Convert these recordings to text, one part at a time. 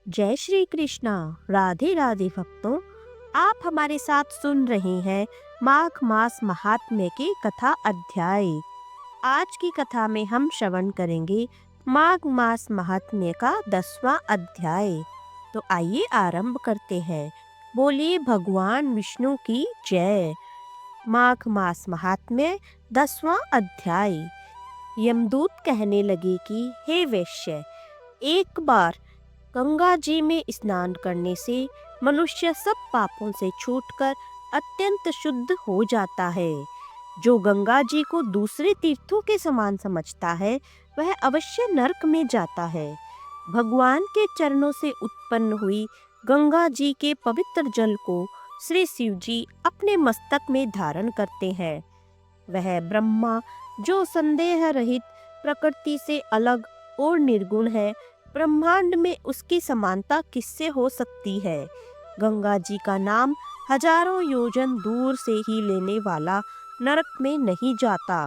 जय श्री कृष्णा। राधे राधे भक्तों, आप हमारे साथ सुन रहे हैं माघ मास महात्म्य की कथा अध्याय। आज की कथा में हम श्रवण करेंगे माघ मास महात्म्य का 10वां अध्याय। तो आइए आरंभ करते हैं। बोलिए भगवान विष्णु की जय। माघ मास महात्म्य 10वां अध्याय। यमदूत कहने लगे कि हे वैश्य, एक बार गंगा जी में स्नान करने से मनुष्य सब पापों से छूटकर अत्यंत शुद्ध हो जाता है। जो गंगा जी को दूसरे तीर्थों के समान समझता है वह अवश्य नरक में जाता है। भगवान के चरणों से उत्पन्न हुई गंगा जी के पवित्र जल को श्री शिव जी अपने मस्तक में धारण करते हैं। वह ब्रह्मा जो संदेह रहित, प्रकृति से अलग और निर्गुण है, ब्रह्मांड में उसकी समानता किससे हो सकती है। गंगा जी का नाम हजारों योजन दूर से ही लेने वाला नरक में नहीं जाता।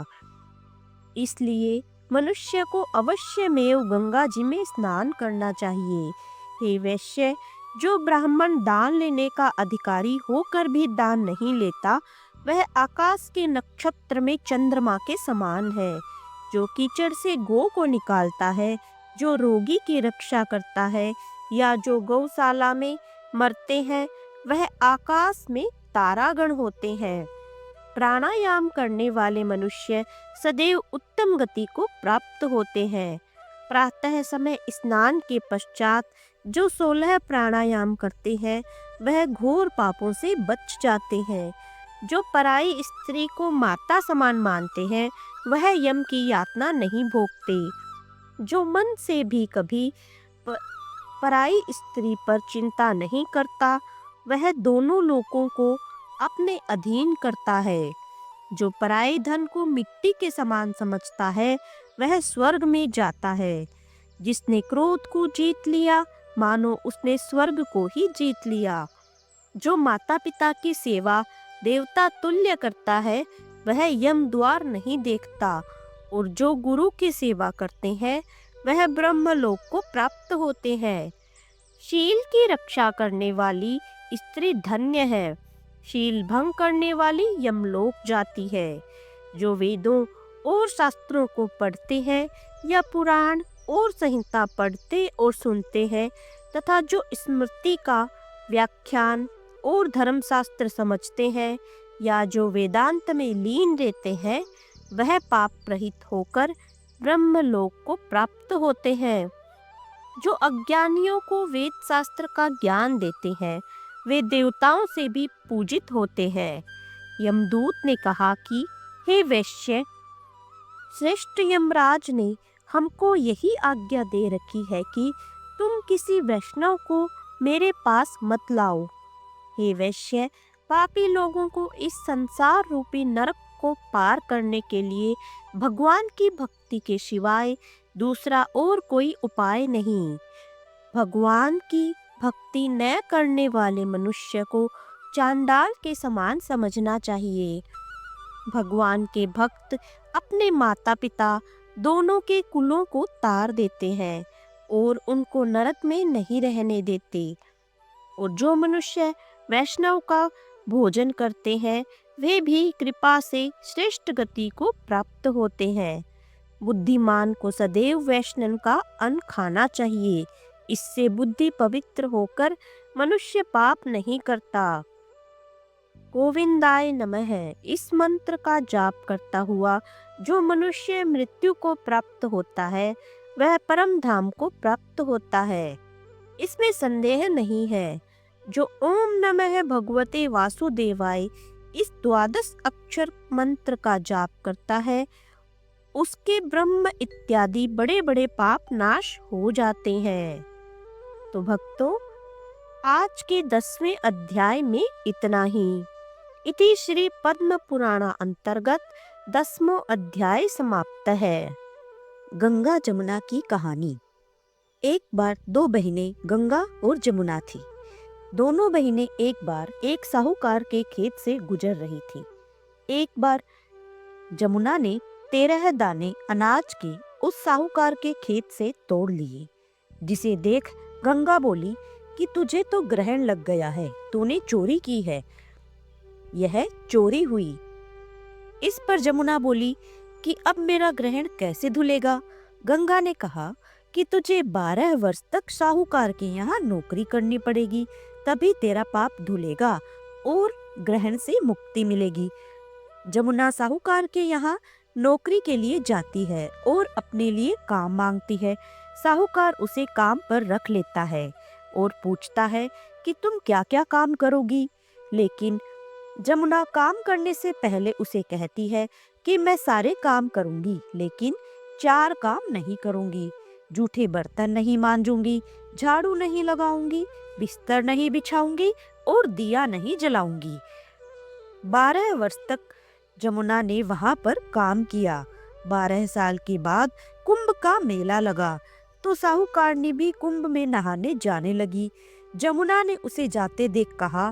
इसलिए मनुष्य को अवश्य में गंगा जी में स्नान करना चाहिए। हे वैश्य, जो ब्राह्मण दान लेने का अधिकारी होकर भी दान नहीं लेता, वह आकाश के नक्षत्र में चंद्रमा के समान है। जो कीचड़ से गौ को निकालता है, जो रोगी की रक्षा करता है, या जो गौशाला में मरते हैं, वह आकाश में तारागण होते हैं। प्राणायाम करने वाले मनुष्य सदैव उत्तम गति को प्राप्त होते हैं। प्रातः समय स्नान के पश्चात जो 16 प्राणायाम करते हैं, वह घोर पापों से बच जाते हैं। जो पराई स्त्री को माता समान मानते हैं, वह यम की यातना नहीं भोगते। जो मन से भी कभी पराई स्त्री पर चिंता नहीं करता, वह दोनों लोकों को अपने अधीन करता है। जो पराये धन को मिट्टी के समान समझता है, वह स्वर्ग में जाता है। जिसने क्रोध को जीत लिया, मानो उसने स्वर्ग को ही जीत लिया। जो माता पिता की सेवा देवता तुल्य करता है, वह यम द्वार नहीं देखता। और जो गुरु की सेवा करते हैं, वह ब्रह्मलोक को प्राप्त होते हैं। शील की रक्षा करने वाली स्त्री धन्य है। शील भंग करने वाली यमलोक जाती है। जो वेदों और शास्त्रों को पढ़ते हैं, या पुराण और संहिता पढ़ते और सुनते हैं, तथा जो स्मृति का व्याख्यान और धर्मशास्त्र समझते हैं, या जो वेदांत में लीन रहते हैं, वह पाप रहित होकर ब्रह्मलोक को प्राप्त होते हैं। जो अज्ञानियों को वेद शास्त्र का ज्ञान देते हैं, वे देवताओं से भी पूजित होते हैं। यमदूत ने कहा कि हे वैश्य, श्रेष्ठ यमराज ने हमको यही आज्ञा दे रखी है कि तुम किसी वैष्णव को मेरे पास मत लाओ। हे वैश्य, पापी लोगों को इस संसार रूपी नरक को पार करने के लिए भगवान की भक्ति के सिवाय दूसरा और कोई उपाय नहीं। भगवान की भक्ति न करने वाले मनुष्य को चांडाल के समान समझना चाहिए। भगवान के भक्त अपने माता पिता दोनों के कुलों को तार देते हैं और उनको नरक में नहीं रहने देते। और जो मनुष्य वैष्णव का भोजन करते हैं, वे भी कृपा से श्रेष्ठ गति को प्राप्त होते हैं। बुद्धिमान को सदैव वैष्णव का अन्न खाना चाहिए। इससे बुद्धि पवित्र होकर मनुष्य पाप नहीं करता। गोविंदाय नमः इस मंत्र का जाप करता हुआ जो मनुष्य मृत्यु को प्राप्त होता है, वह परम धाम को प्राप्त होता है, इसमें संदेह नहीं है। जो ओम नमः भगवते वासुदेवाय इस 12 अक्षर मंत्र का जाप करता है, उसके ब्रह्म इत्यादि बड़े बड़े पाप नाश हो जाते हैं। तो भक्तों, आज के 10वें अध्याय में इतना ही। इति श्री पद्म पुराणा अंतर्गत 10वां अध्याय समाप्त है। गंगा जमुना की कहानी। एक बार 2 बहनें गंगा और जमुना थी। दोनों बहनें एक बार एक साहूकार के खेत से गुजर रही थी। एक बार जमुना ने 13 दाने अनाज के उस साहूकार के खेत से तोड़ लिए, जिसे देख गंगा बोली कि तुझे तो ग्रहण लग गया है, तूने चोरी की है, यह चोरी हुई। इस पर जमुना बोली कि अब मेरा ग्रहण कैसे धुलेगा। गंगा ने कहा कि तुझे 12 वर्ष तक साहूकार के यहाँ नौकरी करनी पड़ेगी, तभी तेरा पाप धुलेगा और ग्रहण से मुक्ति मिलेगी। जमुना साहूकार के यहाँ नौकरी के लिए जाती है और अपने लिए काम मांगती है। साहूकार उसे काम पर रख लेता है और पूछता है कि तुम क्या क्या काम करोगी, लेकिन जमुना काम करने से पहले उसे कहती है कि मैं सारे काम करूंगी, लेकिन 4 काम नहीं करूंगी। जूठे बर्तन नहीं मांजूंगी, झाड़ू नहीं लगाऊंगी, बिस्तर नहीं बिछाऊंगी और दिया नहीं जलाऊंगी। 12 वर्ष तक जमुना ने वहां पर काम किया। 12 साल के बाद कुंभ का मेला लगा तो साहूकारनी भी कुंभ में नहाने जाने लगी। जमुना ने उसे जाते देख कहा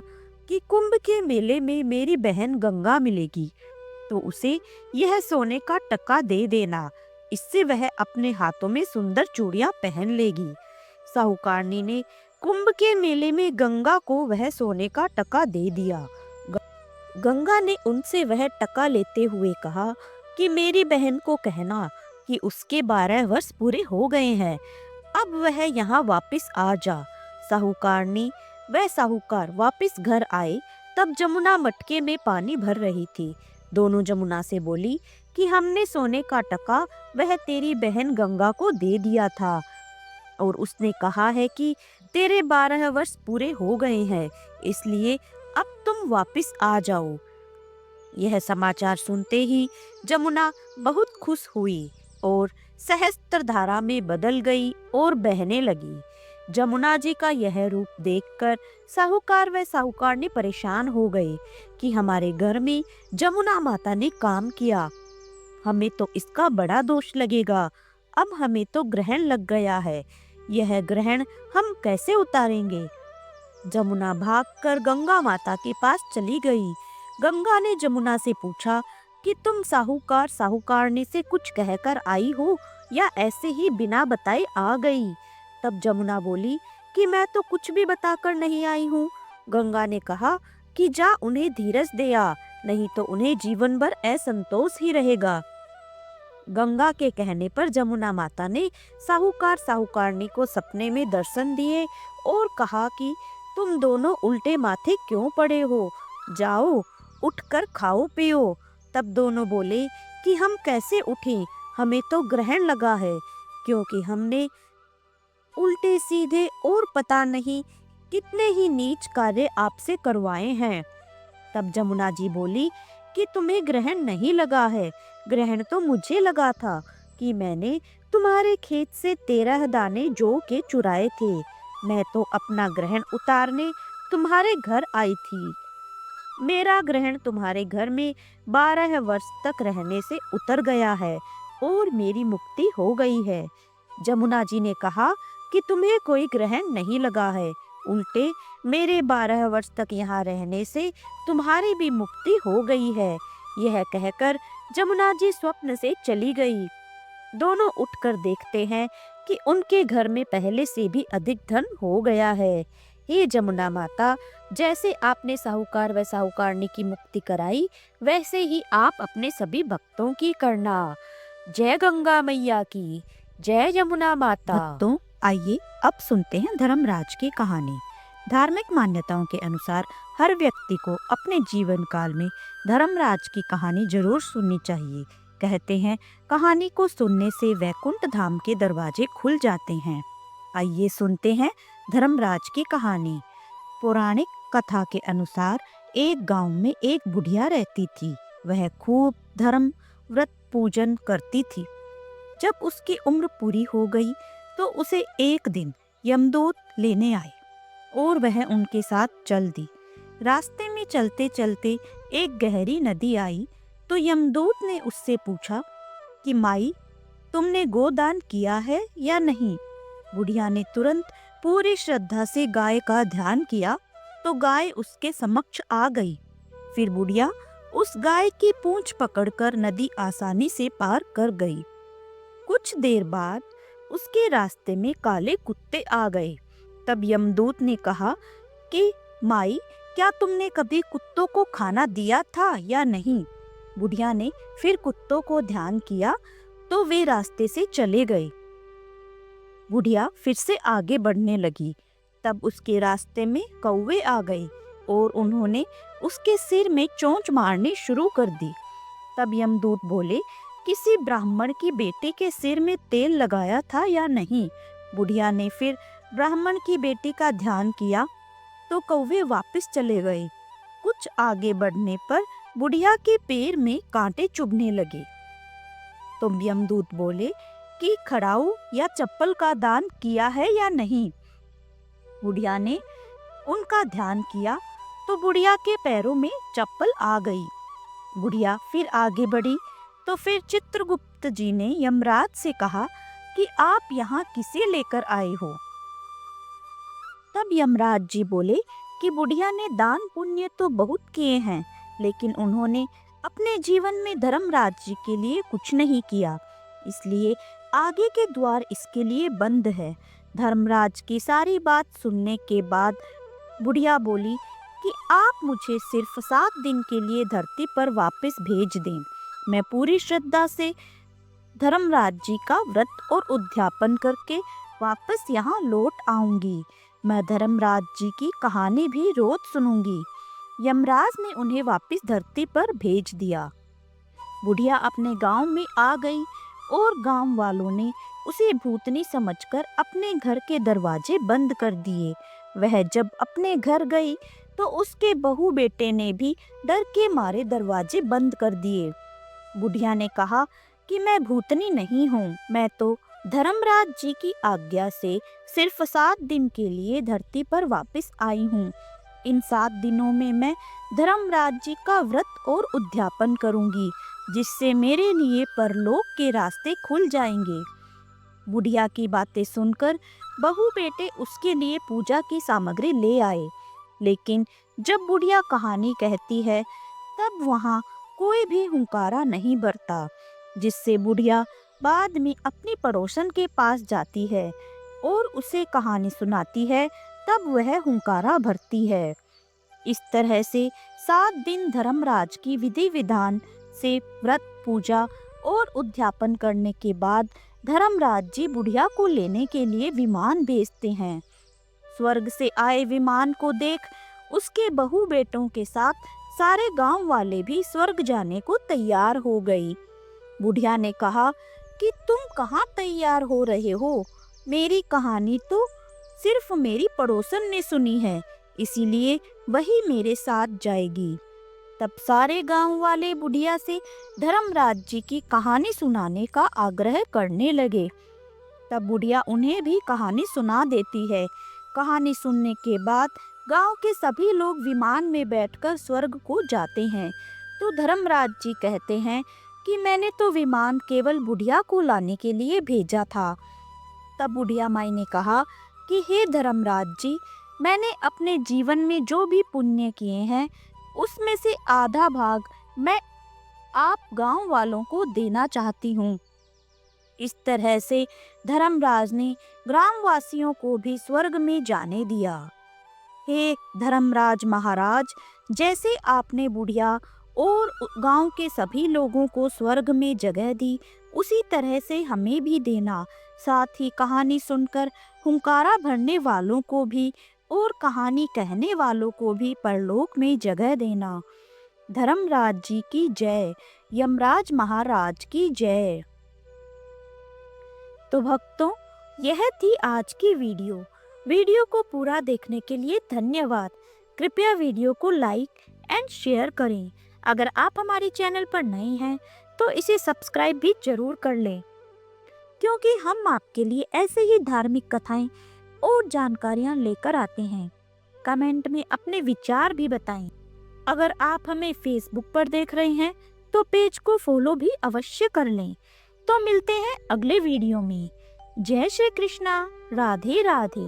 कि कुंभ के मेले में मेरी बहन गंगा मिलेगी तो उसे यह सोने का टका दे देना, इससे वह अपने हाथों में सुंदर चूड़ियां पहन लेगी। साहूकारनी ने कुंभ के मेले में गंगा को वह सोने का टका दे दिया। गंगा ने उनसे वह टका लेते हुए कहा कि मेरी बहन को कहना कि उसके 12 वर्ष पूरे हो गए हैं, अब वह यहाँ वापस आ जा। साहूकारनी व साहूकार वापस घर आए तब जमुना मटके में पानी भर रही थी। दोनों जमुना से बोली कि हमने सोने का टका वह तेरी बहन गंगा को दे दिया था और उसने कहा है कि तेरे 12 वर्ष पूरे हो गए हैं, इसलिए अब तुम वापस आ जाओ। यह समाचार सुनते ही जमुना बहुत खुश हुई और सहस्त्र धारा में बदल गई और बहने लगी। जमुना जी का यह रूप देखकर साहूकार व साहूकारनी परेशान हो गए कि हमारे घर में जमुना माता ने काम किया, हमें तो इसका बड़ा दोष लगेगा। अब हमें तो ग्रहण लग गया है, यह ग्रहण हम कैसे उतारेंगे। जमुना भागकर गंगा माता के पास चली गई। गंगा ने जमुना से पूछा कि तुम साहूकार साहूकारनी से कुछ कहकर आई हो या ऐसे ही बिना बताए आ गई। तब जमुना बोली कि मैं तो कुछ भी बताकर नहीं आई हूँ। गंगा ने कहा कि जा उन्हें धीरज दे आ, नहीं तो उन्हें जीवन भर असंतोष ही रहेगा। गंगा के कहने पर जमुना माता ने साहूकार साहूकारनी को सपने में दर्शन दिए और कहा कि तुम दोनों उल्टे माथे क्यों पड़े हो, जाओ उठकर खाओ पियो। तब दोनों बोले कि हम कैसे उठें, हमें तो ग्रहण लगा है, क्योंकि हमने उल्टे सीधे और पता नहीं कितने ही नीच कार्य आपसे करवाए हैं। तब जमुना जी बोली कि तुम्हें ग्रहण नहीं लगा है, ग्रहण तो मुझे लगा था कि मैंने तुम्हारे खेत से 13 दाने जौ के चुराए थे। मैं तो अपना ग्रहण उतारने तुम्हारे घर आई थी। मेरा ग्रहण तुम्हारे घर में 12 वर्ष तक रहने से उतर गया है और मेरी मुक्ति हो गई है। जमुना जी ने कहा कि तुम्हें कोई ग्रहण नहीं लगा है, उल्टे मेरे 12 वर्ष तक यहाँ रहने से तुम्हारी भी मुक्ति हो गई है। यह कहकर जमुना जी स्वप्न से चली गई। दोनों उठकर देखते हैं कि उनके घर में पहले से भी अधिक धन हो गया है। हे जमुना माता, जैसे आपने साहूकार व साहूकारनी की मुक्ति कराई, वैसे ही आप अपने सभी भक्तों की करना। जय गंगा मैया की, जय यमुना माता। भक्तों, आइए अब सुनते हैं धर्मराज की कहानी। धार्मिक मान्यताओं के अनुसार हर व्यक्ति को अपने जीवन काल में धर्मराज की कहानी जरूर सुननी चाहिए। कहते हैं कहानी को सुनने से वैकुंठ धाम के दरवाजे खुल जाते हैं। आइए सुनते हैं धर्मराज की कहानी। पौराणिक कथा के अनुसार एक गांव में एक बुढ़िया रहती थी। वह खूब धर्म व्रत पूजन करती थी। जब उसकी उम्र पूरी हो गई तो उसे एक दिन यमदूत लेने आए और वह उनके साथ चल दी। रास्ते में चलते चलते एक गहरी नदी आई तो यमदूत ने उससे पूछा कि माई, तुमने गोदान किया है या नहीं। बुढ़िया ने तुरंत पूरी श्रद्धा से गाय का ध्यान किया तो गाय उसके समक्ष आ गई। फिर बुढ़िया उस गाय की पूंछ पकड़कर नदी आसानी से पार कर गई। कुछ देर बाद उसके रास्ते में काले कुत्ते आ गए। तब यमदूत ने कहा कि माई, क्या तुमने कभी कुत्तों को खाना दिया था या नहीं? बुढ़िया ने फिर कुत्तों को ध्यान किया तो वे रास्ते से चले गए। बुढ़िया फिर से आगे बढ़ने लगी। तब उसके रास्ते में कौवे आ गए और उन्होंने उसके सिर में चोंच मारनी शुरू कर दी। तब यमदूत बोले, किसी ब्राह्मण की बेटी के सिर में तेल लगाया था या नहीं? बुढ़िया ने फिर ब्राह्मण की बेटी का ध्यान किया तो कौवे वापस चले गए। कुछ आगे बढ़ने पर बुढ़िया के पैर में कांटे चुभने लगे। तो यमदूत बोले कि खड़ाऊ या चप्पल का दान किया है या नहीं? बुढ़िया ने उनका ध्यान किया तो बुढ़िया के पैरों में चप्पल आ गई। बुढ़िया फिर आगे बढ़ी तो फिर चित्रगुप्त जी ने यमराज से कहा कि आप यहाँ किसे लेकर आए हो? तब यमराज जी बोले कि बुढ़िया ने दान पुण्य तो बहुत किए हैं, लेकिन उन्होंने अपने जीवन में धर्मराज जी के लिए कुछ नहीं किया, इसलिए आगे के द्वार इसके लिए बंद है। धर्मराज की सारी बात सुनने के बाद बुढ़िया बोली कि आप मुझे सिर्फ 7 दिन के लिए धरती पर वापस भेज दें। मैं पूरी श्रद्धा से धर्मराज जी का व्रत और उद्यापन करके वापस यहाँ लौट आऊंगी। मैं धर्मराज जी की कहानी भी रोज सुनूंगी। यमराज ने उन्हें वापस धरती पर भेज दिया। बुढ़िया अपने गांव में आ गई और गांव वालों ने उसे भूतनी समझकर अपने घर के दरवाजे बंद कर दिए। वह जब अपने घर गई तो उसके बहू बेटे ने भी डर के मारे दरवाजे बंद कर दिए। बुढ़िया ने कहा कि मैं भूतनी नहीं हूँ, मैं तो धर्मराज जी की आज्ञा से सिर्फ 7 दिन के लिए धरती पर वापस आई हूँ। इन 7 दिनों में मैं धर्मराज जी का व्रत और उद्यापन करूंगी, जिससे मेरे लिए परलोक के रास्ते खुल जाएंगे। बुढ़िया की बातें सुनकर बहू बेटे उसके लिए पूजा की सामग्री ले आए, लेकिन जब बुढ़िया कहानी कहती है तब वहाँ कोई भी हुंकारा नहीं भरता, जिससे बुढ़िया बाद में अपनी पड़ोसन के पास जाती है और उसे कहानी सुनाती है, तब वह हुंकारा भरती है। इस तरह से 7 दिन धर्मराज की विधि विधान से व्रत पूजा और उद्यापन करने के बाद धर्मराज जी बुढ़िया को लेने के लिए विमान भेजते हैं। स्वर्ग से आए विमान को देख उसके बहू बेटों के साथ सारे गांव वाले भी स्वर्ग जाने को तैयार हो गई। बुढ़िया ने कहा कि तुम कहाँ तैयार हो रहे हो? मेरी कहानी तो सिर्फ मेरी पड़ोसन ने सुनी है, इसीलिए वही मेरे साथ जाएगी। तब सारे गांव वाले बुढ़िया से धर्मराज जी की कहानी सुनाने का आग्रह करने लगे। तब बुढ़िया उन्हें भी कहानी सुना देती है। कहानी सुनने के बाद गांव के सभी लोग विमान में बैठकर स्वर्ग को जाते हैं। तो धर्मराज जी कहते हैं कि मैंने तो विमान केवल बुढ़िया को लाने के लिए भेजा था। तब बुढ़िया माई ने कहा कि हे धर्मराज जी, मैंने अपने जीवन में जो भी पुण्य किए हैं उसमें से आधा भाग मैं आप गांव वालों को देना चाहती हूँ। इस तरह से धर्मराज ने ग्रामवासियों को भी स्वर्ग में जाने दिया। हे धर्मराज महाराज, जैसे आपने बुढ़िया और गांव के सभी लोगों को स्वर्ग में जगह दी, उसी तरह से हमें भी देना। साथ ही कहानी सुनकर हुंकारा भरने वालों को भी और कहानी कहने वालों को भी परलोक में जगह देना। धर्मराज जी की जय। यमराज महाराज की जय। तो भक्तों, यह थी आज की वीडियो। वीडियो को पूरा देखने के लिए धन्यवाद। कृपया वीडियो को लाइक एंड शेयर करें। अगर आप हमारे चैनल पर नए हैं तो इसे सब्सक्राइब भी जरूर कर लें, क्योंकि हम आपके लिए ऐसे ही धार्मिक कथाएं और जानकारियां लेकर आते हैं। कमेंट में अपने विचार भी बताएं। अगर आप हमें फेसबुक पर देख रहे हैं तो पेज को फॉलो भी अवश्य कर लें। तो मिलते हैं अगले वीडियो में। जय श्री कृष्णा। राधे राधे।